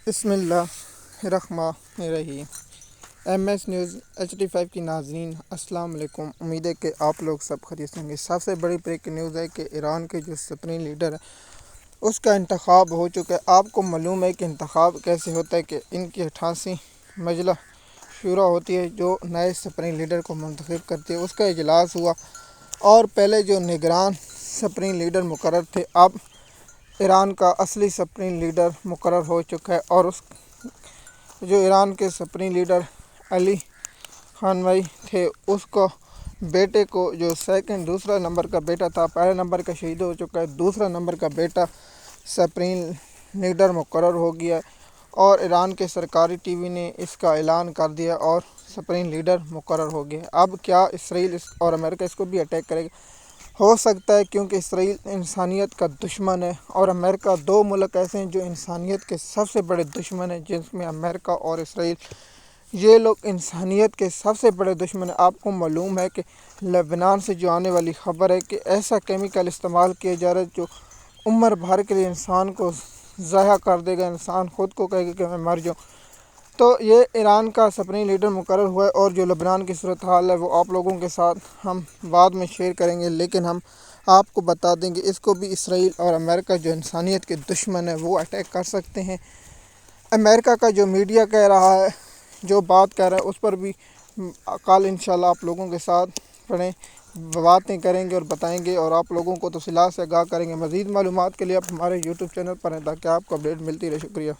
بسم اللہ الرحمن الرحیم۔ ایم ایس نیوز HD5 کی ناظرین السلام علیکم۔ امید ہے کہ آپ لوگ سب خیریت ہوں گے۔ سب سے بڑی بریک نیوز ہے کہ ایران کے جو سپریم لیڈر ہے اس کا انتخاب ہو چکا ہے۔ آپ کو معلوم ہے کہ انتخاب کیسے ہوتا ہے کہ ان کی 88 مجلس شورا ہوتی ہے جو نئے سپریم لیڈر کو منتخب کرتی ہے۔ اس کا اجلاس ہوا اور پہلے جو نگران سپریم لیڈر مقرر تھے، اب ایران کا اصلی سپریم لیڈر مقرر ہو چکا ہے، اور اس جو ایران کے سپریم لیڈر علی خامنئی تھے، اس کو بیٹے کو جو دوسرا نمبر کا بیٹا تھا، پہلے نمبر کا شہید ہو چکا ہے، دوسرا نمبر کا بیٹا سپریم لیڈر مقرر ہو گیا، اور ایران کے سرکاری ٹی وی نے اس کا اعلان کر دیا اور سپریم لیڈر مقرر ہو گیا۔ اب کیا اسرائیل اور امریکہ اس کو بھی اٹیک کرے گا؟ ہو سکتا ہے، کیونکہ اسرائیل انسانیت کا دشمن ہے اور امریکہ، دو ملک ایسے ہیں جو انسانیت کے سب سے بڑے دشمن ہیں، جس میں امریکہ اور اسرائیل، یہ لوگ انسانیت کے سب سے بڑے دشمن ہیں۔ آپ کو معلوم ہے کہ لبنان سے جو آنے والی خبر ہے کہ ایسا کیمیکل استعمال کیا جا رہا ہے جو عمر بھر کے لیے انسان کو ضائع کر دے گا، انسان خود کو کہے گا کہ میں مر جاؤں۔ تو یہ ایران کا سپریم لیڈر مقرر ہوا ہے، اور جو لبنان کی صورتحال ہے وہ آپ لوگوں کے ساتھ ہم بعد میں شیئر کریں گے، لیکن ہم آپ کو بتا دیں گے اس کو بھی اسرائیل اور امریکہ جو انسانیت کے دشمن ہیں وہ اٹیک کر سکتے ہیں۔ امریکہ کا جو میڈیا کہہ رہا ہے، جو بات کہہ رہا ہے، اس پر بھی کل انشاءاللہ آپ لوگوں کے ساتھ باتیں کریں گے اور بتائیں گے، اور آپ لوگوں کو تفصیلات سے آگاہ کریں گے۔ مزید معلومات کے لیے آپ ہمارے YouTube چینل پر ہیں تاکہ آپ کو اپڈیٹ ملتی رہے۔ شکریہ۔